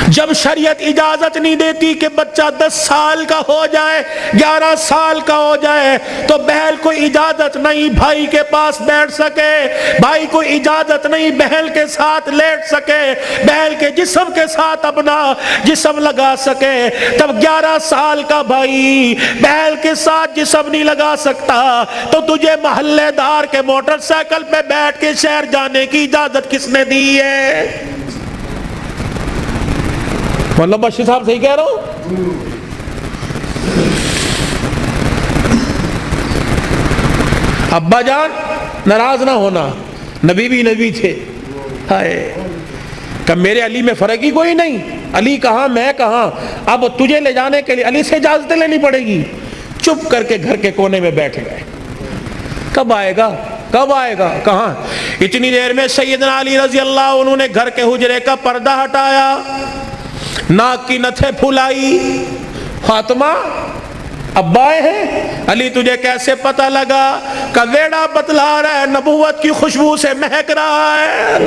جب شریعت اجازت نہیں دیتی کہ بچہ 10 سال کا ہو جائے، 11 سال کا ہو جائے، تو بہن کو اجازت نہیں بھائی کے پاس بیٹھ سکے، بھائی کو اجازت نہیں بہن کے ساتھ لیٹ سکے، بہن کے جسم کے ساتھ اپنا جسم لگا سکے۔ جب 11 سال کا بھائی بہن کے ساتھ جسم نہیں لگا سکتا تو تجھے محلے دار کے موٹر سائیکل پہ بیٹھ کے شہر جانے کی اجازت کس نے دی ہے؟ مولانا بشیر صاحب صحیح کہہ رہا ہوں؟ ابا جان ناراض نہ ہونا، نبی بھی نبی تھے، ہائے کہ میرے علی میں فرق ہی کوئی نہیں، علی کہاں میں کہاں، اب تجھے لے جانے کے لیے علی سے اجازت لینی پڑے گی۔ چپ کر کے گھر کے کونے میں بیٹھ گئے۔ کب آئے گا کب آئے گا کہاں؟ اتنی دیر میں سیدنا علی رضی اللہ عنہ نے گھر کے حجرے کا پردہ ہٹایا، ناک کی نتھیں پھلائی۔ فاطمہ ابا ہیں؟ علی تجھے کیسے پتہ لگا؟ کہ ویڑا بتلا رہا ہے، نبوت کی خوشبو سے مہک رہا ہے۔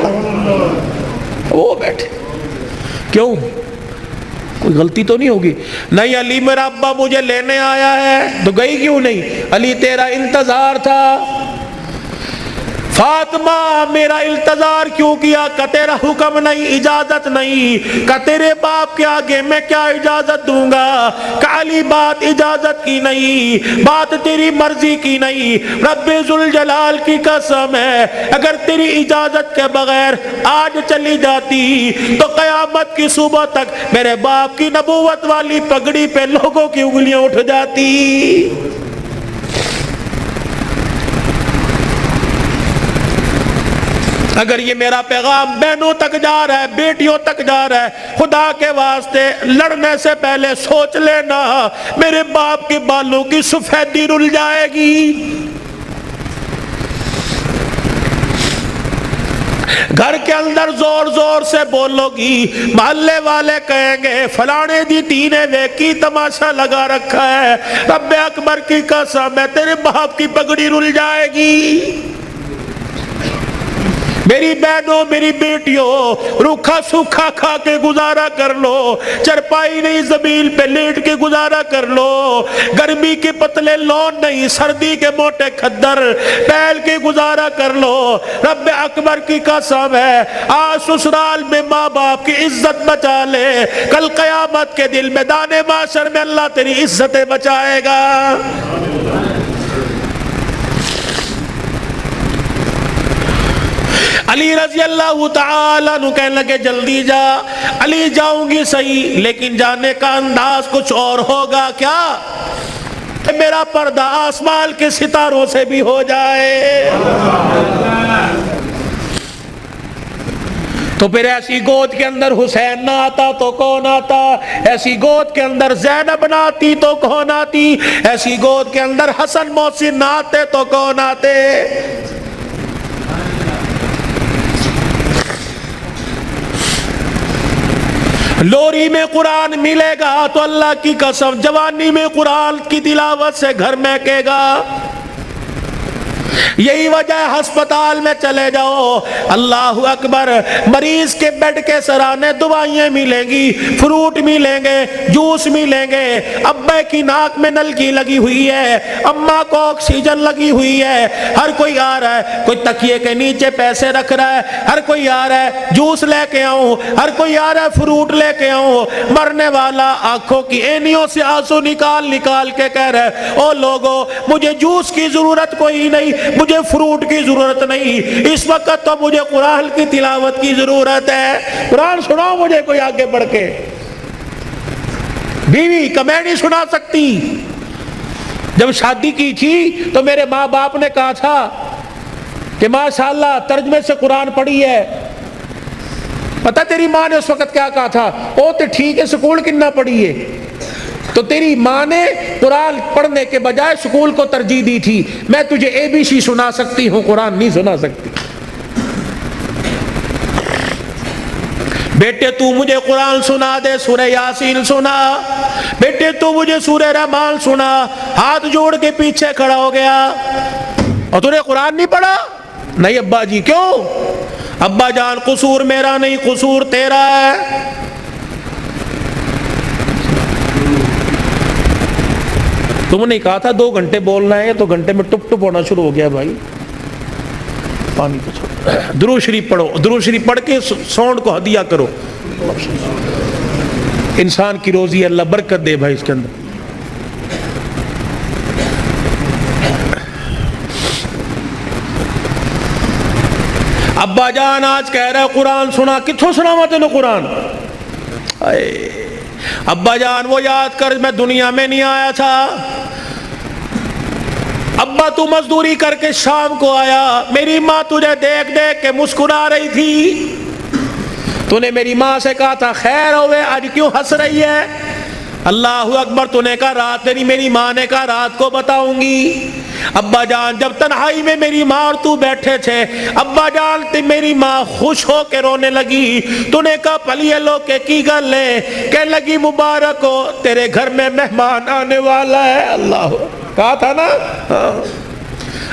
وہ بیٹھے، کیوں؟ کوئی غلطی تو نہیں ہوگی؟ نہیں علی میرا ابا مجھے لینے آیا ہے۔ تو گئی کیوں نہیں؟ علی تیرا انتظار تھا۔ فاطمہ میرا انتظار کیوں کیا؟ کہ تیرا حکم نہیں، اجازت نہیں، کہ تیرے باپ کے آگے میں کیا اجازت دوں گا؟ کہ علی بات اجازت کی نہیں، بات تیری مرضی کی نہیں، رب ذوالجلال کی قسم ہے اگر تیری اجازت کے بغیر آج چلی جاتی تو قیامت کی صبح تک میرے باپ کی نبوت والی پگڑی پہ لوگوں کی انگلیاں اٹھ جاتی۔ اگر یہ میرا پیغام بہنوں تک جا رہا ہے، بیٹیوں تک جا رہا ہے، خدا کے واسطے لڑنے سے پہلے سوچ لینا میرے باپ کے بالوں کی سفیدی رل جائے گی۔ گھر کے اندر زور زور سے بولو گی، محلے والے کہیں گے فلانے دی تینے ویکی تماشا لگا رکھا ہے، رب اکبر کی قسم ہے تیرے باپ کی پگڑی رل جائے گی۔ میری بہنوں میری بیٹیوں روکھا سوکھا کھا کے گزارا کر لو، چرپائی نہیں زمین پہ لیٹ کے گزارا کر لو، گرمی کے پتلے لون نہیں سردی کے موٹے کھدر پہل کے گزارا کر لو۔ رب اکبر کی قسم ہے آج سسرال میں ماں باپ کی عزت بچا لے، کل قیامت کے دل میدان محشر میں اللہ تیری عزتیں بچائے گا۔ علی رضی اللہ تعالیٰ عنہ کہنے لگے جلدی جا۔ علی جاؤں گی صحیح لیکن جانے کا انداز کچھ اور ہوگا، کیا کہ میرا پردہ آسمان کے ستاروں سے بھی ہو جائے۔ تو پھر ایسی گود کے اندر حسین نہ آتا تو کون آتا؟ ایسی گود کے اندر زینب نہ آتی تو کون آتی؟ ایسی گود کے اندر حسن محسن نہ آتے تو کون آتے؟ لوری میں قرآن ملے گا تو اللہ کی قسم جوانی میں قرآن کی تلاوت سے گھر مہکے گا۔ یہی وجہ ہے ہسپتال میں چلے جاؤ، اللہ اکبر، مریض کے بیڈ کے سرانے دوائیں ملیں گی، فروٹ ملیں گے، جوس ملیں گے، ابے کی ناک میں نلکی لگی ہوئی ہے، اماں کو آکسیجن لگی ہوئی ہے، ہر کوئی آ رہا ہے، کوئی تکیے کے نیچے پیسے رکھ رہا ہے، ہر کوئی آ رہا ہے جوس لے کے آؤں، ہر کوئی آ رہا ہے فروٹ لے کے آؤں۔ مرنے والا آنکھوں کی اینیوں سے آنسو نکال نکال کے کہہ رہا ہے او لوگو مجھے جوس کی ضرورت کوئی نہیں، مجھے فروٹ کی ضرورت نہیں، اس وقت تو مجھے قرآن کی تلاوت کی ضرورت ہے۔ قرآن سناؤ مجھے کوئی آگے بڑھ کے۔ بیوی کہ میں نہیں سنا سکتی۔ جب شادی کی تھی تو میرے ماں باپ نے کہا تھا کہ ماشاءاللہ ترجمے سے قرآن پڑھی ہے۔ پتہ تیری ماں نے اس وقت کیا کہا تھا؟ او تے ٹھیک ہے سکول کنا پڑھی ہے۔ تو تیری ماں نے قرآن پڑھنے کے بجائے سکول کو ترجیح دی تھی۔ میں تجھے اے بی سی سنا سکتی ہوں، قرآن نہیں سنا سکتی۔ بیٹے تو مجھے قرآن سنا دے، سورہ یاسین سنا، بیٹے تو مجھے سورہ رحمان سنا۔ ہاتھ جوڑ کے پیچھے کھڑا ہو گیا۔ اور تو نے قرآن نہیں پڑھا؟ نہیں ابا جی۔ کیوں؟ ابا جان قصور میرا نہیں، قصور تیرا ہے۔ تم نے کہا تھا 2 گھنٹے بولنا ہے تو گھنٹے میں ٹپ ٹپ ہونا شروع ہو گیا بھائی. پانی تو چھوڑو. درود شریف پڑھو, درود شریف پڑھ کے ساؤنڈ کو ہدیہ کرو. انسان کی روزی اللہ برکت دے بھائی اس کے اندر. ابا جان آج کہہ رہا ہے قرآن سنا, کتھوں سناوا تینو قرآن؟ ابا جان وہ یاد کر میں دنیا میں نہیں آیا تھا. ابا تو مزدوری کر کے شام کو آیا, میری ماں تجھے دیکھ دیکھ کے مسکرا رہی تھی. تو نے میری ماں سے کہا تھا خیر ہوئے, آج کیوں ہنس رہی ہے؟ اللہ اکبر. تو نے کہا رات نہیں, میری ماں نے کہا رات کو بتاؤں گی. ابا جان جب تنہائی میں میری ماں اور تو بیٹھے تھے, ابا جان میری ماں خوش ہو کے رونے لگی. تو نے کہا پلیے لو کے کی گل ہے؟ کہنے لگی مبارک ہو تیرے گھر میں مہمان آنے والا ہے. اللہ کہا تھا نا.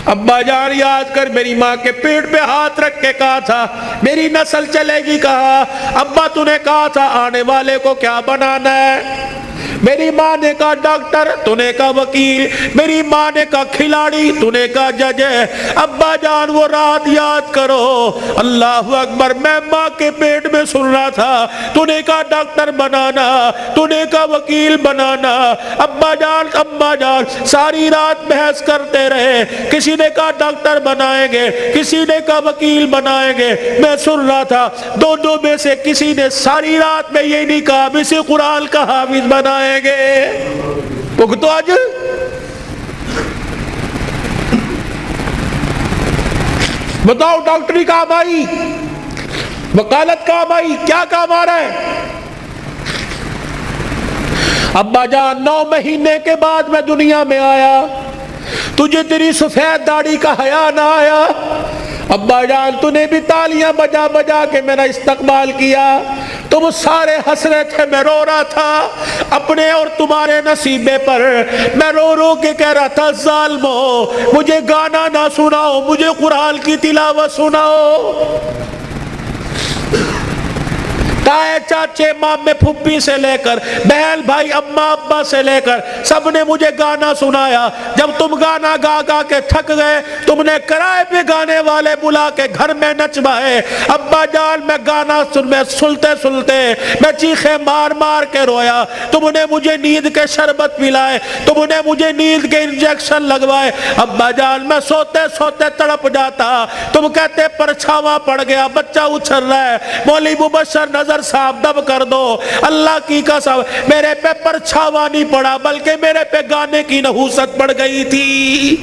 ابا جان یاد کر میری ماں کے پیٹ پہ ہاتھ رکھ کے کہا تھا میری نسل چلے گی. کہا ابا تو نے کہا تھا آنے والے کو کیا بنانا ہے؟ میری ماں نے کہا ڈاکٹر, تو نے کہا وکیل, میری ماں نے کہا کھلاڑی, تو نے کہا جج. ابا جان وہ رات یاد کرو. اللہ اکبر. میں ماں کے پیٹ میں سن رہا تھا, تو نے کہا ڈاکٹر بنانا, تو نے کہا وکیل بنانا. ابا جان اماں جان ساری رات بحث کرتے رہے. کسی نے کہا ڈاکٹر بنائیں گے, کسی نے کہا وکیل بنائیں گے. میں سن رہا تھا دونوں میں سے کسی نے ساری رات میں یہ نہیں کہا اسے قرآن کا حافظ بنائیں گے. تو آج بتاؤ ڈاکٹری کام آئی, وکالت کام آئی, کیا کام آ رہا ہے؟ ابا جان 9 مہینے کے بعد میں دنیا میں آیا, تجھے تیری سفید داڑھی کا حیا نہ آیا. ابا جان تو نے بھی تالیاں بجا بجا کے میرا استقبال کیا. تم سارے ہنس رہے تھے, میں رو رہا تھا اپنے اور تمہارے نصیبے پر. میں رو رو کے کہہ رہا تھا ظالمو مجھے گانا نہ سناؤ, مجھے قرآن کی تلاوت سناؤ. تائے چاچے مامے پھپھی سے لے کر بہن بھائی اماں ابا سے لے کر سب نے مجھے گانا سنایا. جب تم گانا گا گا کے تھک گئے, تم نے کرائے پہ گانے والے بلا کے گھر میں نچوائے. ابا جان میں گانا سنتے سنتے میں چیخے مار مار کے رویا. تم نے مجھے نیند کے شربت پلائے, تم نے مجھے نیند کے انجیکشن لگوائے. ابا جان میں سوتے سوتے تڑپ جاتا. تم کہتے پرچھاواں پڑ گیا, بچہ اچھل رہا ہے, مولوی مبشر نظر صاحب دب کر دو. اللہ کی قسم میرے پہ پرچھاوا نہیں پڑا بلکہ میرے پہ گانے کی نحوست پڑ گئی تھی.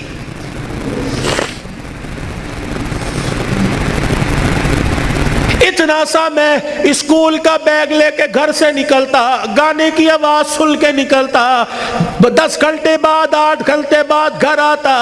اتنا سا میں اسکول کا بیگ لے کے گھر سے نکلتا, گانے کی آواز سن کے نکلتا. 10 گھنٹے بعد 8 گھنٹے بعد گھر آتا,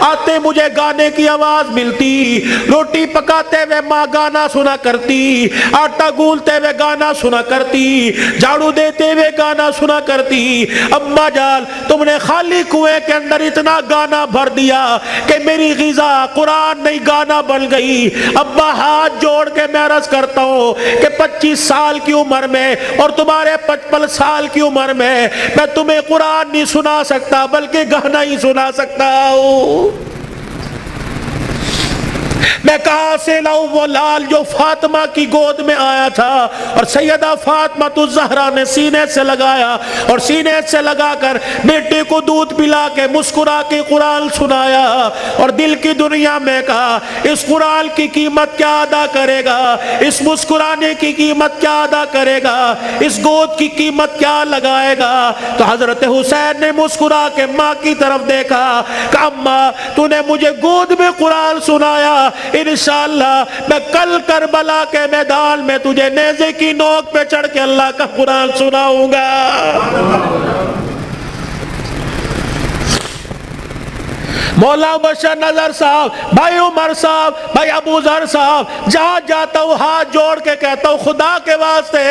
آتے مجھے گانے کی آواز ملتی. روٹی پکاتے ہوئے ماں گانا سنا کرتی, آٹا گولتے ہوئے گانا سنا کرتی, جھاڑو دیتے ہوئے گانا سنا کرتی. اماں جان تم نے خالی کنویں کے اندر اتنا گانا بھر دیا کہ میری غذا قرآن نہیں گانا بن گئی. ابا ہاتھ جوڑ کے میں عرض کرتا ہوں کہ 25 سال کی عمر میں اور تمہارے 55 سال کی عمر میں تمہیں قرآن نہیں سنا سکتا بلکہ گانا ہی سنا سکتا ہوں. میں کہاں سے لاؤں وہ لال جو فاطمہ کی گود میں آیا تھا اور سیدہ فاطمہ الزہرا نے سینے سے لگایا اور سینے سے لگا کر بیٹے کو دودھ پلا کے مسکرا کے قرآن سنایا اور دل کی دنیا میں کہا اس قرآن کی قیمت کیا ادا کرے گا, اس مسکرانے کی قیمت کیا ادا کرے گا, اس گود کی قیمت کیا لگائے گا. تو حضرت حسین نے مسکرا کے ماں کی طرف دیکھا کہ اماں تو نے مجھے گود میں قرآن سنایا, انشاءاللہ میں کل کربلا کے میدان میں تجھے نیزے کی نوک پہ چڑھ کے اللہ کا قرآن سناؤں گا. مولانا بشر نظر صاحب، بھائی عمر صاحب، بھائی ابو ذر صاحب، جہاں جاتا ہوں ہاتھ جوڑ کے کہتا ہوں خدا کے واسطے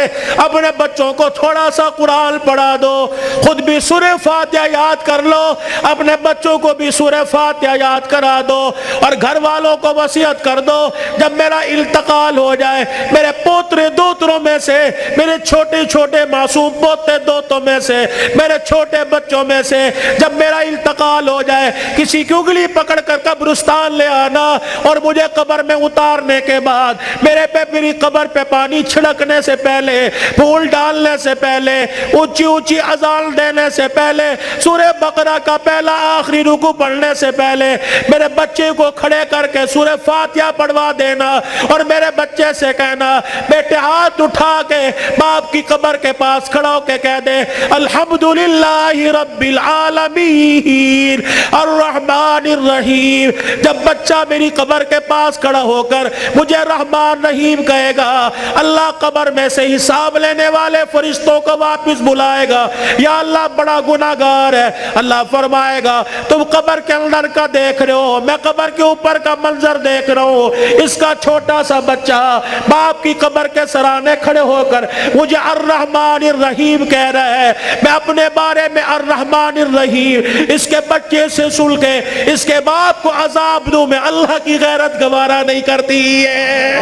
اپنے بچوں کو تھوڑا سا قرآن پڑھا دو، خود بھی سورہ فاتحہ یاد کر لو، اپنے بچوں کو بھی سورہ فاتحہ یاد کرا دو، اور گھر والوں کو وصیت کر دو جب میرا انتقال ہو جائے میرے پوترے دوتروں میں سے، میرے چھوٹے چھوٹے معصوم پوتے دوتوں میں سے، میرے چھوٹے بچوں میں سے جب میرا انتقال ہو جائے کسی کی انگلی پکڑ کر قبرستان لے آنا، اور مجھے قبر میں اتارنے کے بعد میری قبر پہ پانی چھڑکنے سے پہلے، پھول ڈالنے سے پہلے، اونچی اونچی اذان دینے سے پہلے، سورہ بقرہ کا پہلا آخری رکوع پڑھنے سے پہلے میرے بچے کو کھڑے کر کے سورہ فاتحہ پڑھوا دینا، اور میرے بچے سے کہنا بیٹے ہاتھ اٹھا کے باپ کی قبر کے پاس کھڑا ہو کے کہہ دے الحمدللہ رب العالمین الرحمن الرحیم۔ جب بچہ میری قبر کے پاس کھڑا ہو کر مجھے رحمان رحیم کہے گا، اللہ قبر میں سے حساب لینے والے فرشتوں کو واپس بلائے گا، یا اللہ بڑا گناہگار ہے، اللہ فرمائے گا تم قبر کے اندر کا دیکھ رہے ہو، میں قبر کے اوپر کا منظر دیکھ رہا ہوں، اس کا چھوٹا سا بچہ باپ کی قبر کے سرانے کھڑے ہو کر مجھے الرحمن الرحیم کہہ رہا ہے، میں اپنے بارے میں الرحمن الرحیم اس کے بچے سے سن کے اس کے باپ کو عذاب دوں، میں اللہ کی غیرت گوارا نہیں کرتی ہے۔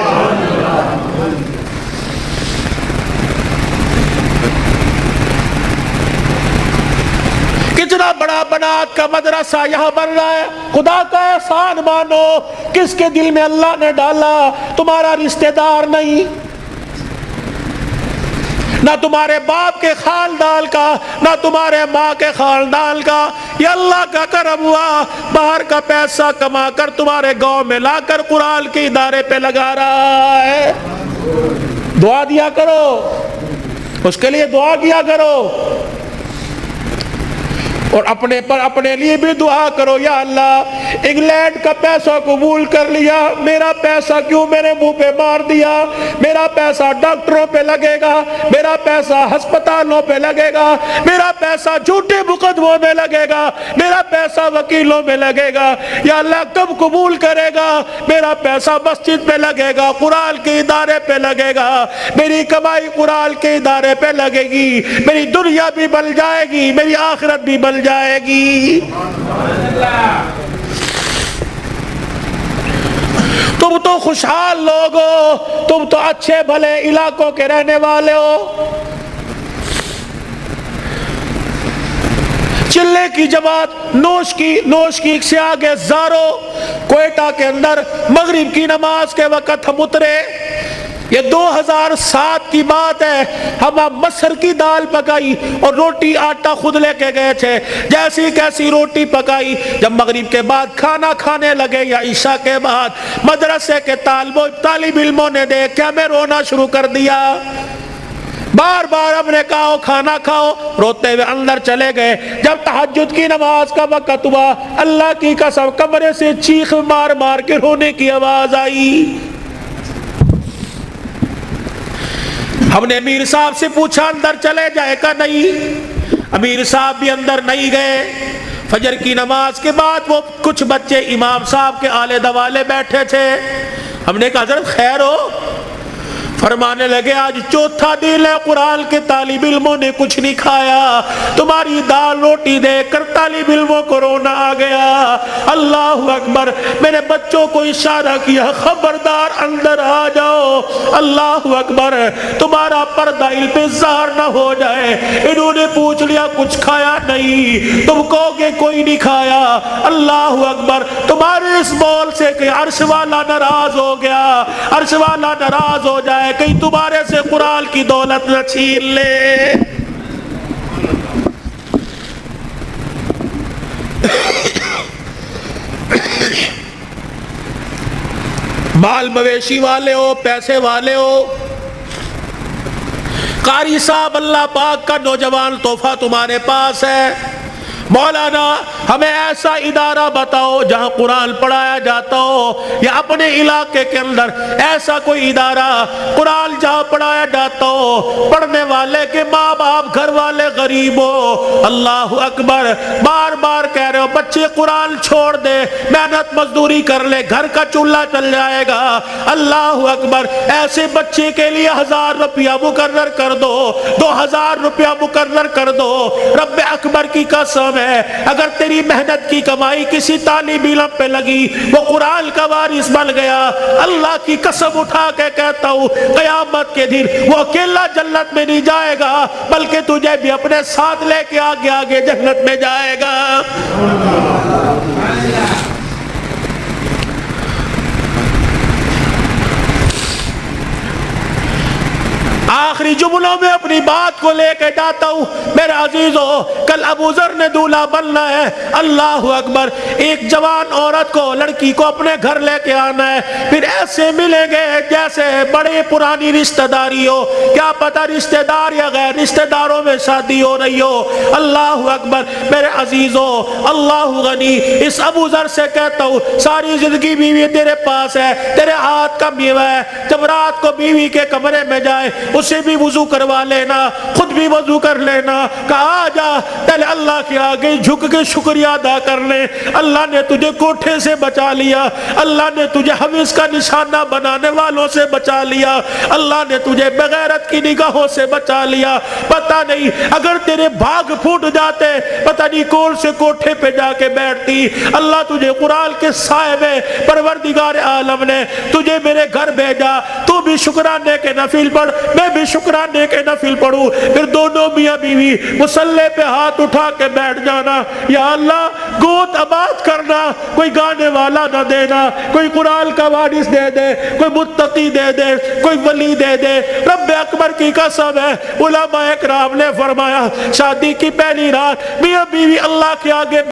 کتنا بڑا بنات کا مدرسہ یہاں بن رہا ہے، خدا کا احسان مانو، کس کے دل میں اللہ نے ڈالا، تمہارا رشتہ دار نہیں، نہ تمہارے باپ کے خاندان کا، نہ تمہارے ماں کے خاندان کا، یہ اللہ کا کرم ہوا، باہر کا پیسہ کما کر تمہارے گاؤں میں لا کر قرآن کے ادارے پہ لگا رہا ہے۔ دعا دیا کرو، اس کے لیے دعا کیا کرو، اور اپنے لیے بھی دعا کرو، یا اللہ انگلینڈ کا پیسہ قبول کر لیا، میرا پیسہ کیوں میرے منہ پہ مار دیا، میرا پیسہ ڈاکٹروں پہ لگے گا، میرا پیسہ ہسپتالوں پہ لگے گا، میرا پیسہ جھوٹے مقدموں میں لگے گا، میرا پیسہ وکیلوں میں لگے گا، یا اللہ کب قبول کرے گا، میرا پیسہ مسجد پہ لگے گا، قرآن کے ادارے پہ لگے گا، میری کمائی قرآن کے ادارے پہ لگے گی، میری دنیا بھی بن جائے گی، میری آخرت بھی بن جائے گی۔ تم تو خوشحال لوگ ہو، تم تو اچھے بھلے علاقوں کے رہنے والے ہو، چلے کی جماعت نوش کی سے آگے زارو، کوئٹہ کے اندر مغرب کی نماز کے وقت ہم اترے، یہ 2007 کی بات ہے، ہم مسر کی دال پکائی اور روٹی آٹا خود لے کے گئے تھے، جیسی کیسی روٹی پکائی، جب مغرب کے بعد کھانا کھانے لگے یا عشاء کے بعد مدرسے کے طالب علموں نے دیکھا ہمیں رونا شروع کر دیا، بار بار ہم نے کہا کھانا کھاؤ، روتے ہوئے اندر چلے گئے، جب تہجد کی نماز کا وقت ہوا اللہ کی قسم کمرے سے چیخ مار مار کے رونے کی آواز آئی۔ ہم نے امیر صاحب سے پوچھا اندر چلے جائے کا نہیں، امیر صاحب بھی اندر نہیں گئے۔ فجر کی نماز کے بعد وہ کچھ بچے امام صاحب کے آلے دوالے بیٹھے تھے، ہم نے کہا حضرت خیر ہو؟ فرمانے لگے آج چوتھا دن ہے قرآن کے طالب علموں نے کچھ نہیں کھایا، تمہاری دال روٹی دیکھ کر طالب علموں کو رونا آ گیا۔ اللہ اکبر، میں نے بچوں کو اشارہ کیا خبردار اندر آ جاؤ، اللہ اکبر، تمہارا پردہ علم پہ ظاہر نہ ہو جائے۔ انہوں نے پوچھ لیا کچھ کھایا نہیں، تم کہو گے کوئی نہیں کھایا، اللہ اکبر، تمہارے اس بول سے کہ عرش والا ناراض ہو گیا، عرش والا ناراض ہو جائے، کہیں تمہارے سے قرآن کی دولت نہ چھین لے۔ مال مویشی والے ہو، پیسے والے ہو، قاری صاحب اللہ پاک کا نوجوان تحفہ تمہارے پاس ہے، مولانا ہمیں ایسا ادارہ بتاؤ جہاں قرآن پڑھایا جاتا ہو، یا اپنے علاقے کے اندر ایسا کوئی ادارہ قرآن جہاں پڑھایا جاتا ہو، پڑھنے والے کے ماں باپ گھر والے غریب ہو۔ اللہ اکبر، بار بار کہہ رہے ہو بچے قرآن چھوڑ دے، محنت مزدوری کر لے، گھر کا چولہا چل جائے گا۔ اللہ اکبر، ایسے بچے کے لیے 1000 روپیہ مقرر کر دو، 2000 روپیہ مقرر کر دو۔ رب اکبر کی قسم ہے، اگر تیری محنت کی کمائی کسی طالب علم پہ لگی، وہ قرآن کا وارث بن گیا، اللہ کی قسم اٹھا کے کہتا ہوں قیامت کے دن وہ اکیلا جنت میں نہیں جائے گا، بلکہ تجھے بھی اپنے ساتھ لے کے آگے آگے جنت میں جائے گا۔ آخری جملوں میں اپنی بات کو لے کے جاتا ہوں میرے عزیزو، کل ابو ذر نے دولہا بننا ہے۔ اللہ اکبر، ایک جوان عورت کو، لڑکی کو اپنے گھر لے کے آنا ہے، پھر ایسے ملیں گے جیسے بڑے پرانی رشتہ داری ہو، کیا پتہ رشتہ دار یا غیر رشتہ داروں میں شادی ہو رہی ہو۔ اللہ اکبر میرے عزیزو، اللہ غنی، اس ابو ذر سے کہتا ہوں ساری زندگی بیوی تیرے پاس ہے، تیرے ہاتھ کا میوہ ہے، جب رات کو بیوی کے کمرے میں جائے اسے بھی وضو کروا لینا، خود بھی وضو کر لینا، کہا جا پہلے اللہ کے آگے جھک کے شکریہ ادا کر لے، اللہ نے تجھے کوٹھے سے بچا لیا، اللہ نے تجھے حوث کا نشانہ بنانے والوں سے بچا لیا، اللہ نے تجھے بغیرت کی نگاہوں سے بچا لیا۔ پتہ نہیں اگر تیرے بھاگ پھوٹ جاتے، پتہ نہیں کون سے کوٹھے پہ جا کے بیٹھتی۔ اللہ تجھے قرآن کے سائے میں پروردگار عالم نے تجھے میرے گھر بھیجا، تو بھی شکرانے کے نفل پڑھ، میں بھی شکرانے کے نفل پڑھوں، پھر دونوں میاں بیوی مصلی پہ ہاتھ اٹھا کے بیٹھ جانا، یا اللہ گود آباد کرنا، کوئی گانے والا نہ دینا، کوئی قرآن کا وارث دے دے، کوئی متقی دے دے، کوئی ولی دے دے۔ رب اکبر کی قسم ہے، علماء اکرام نے فرمایا شادی کی پہلی رات میاں بیوی اللہ کے آگے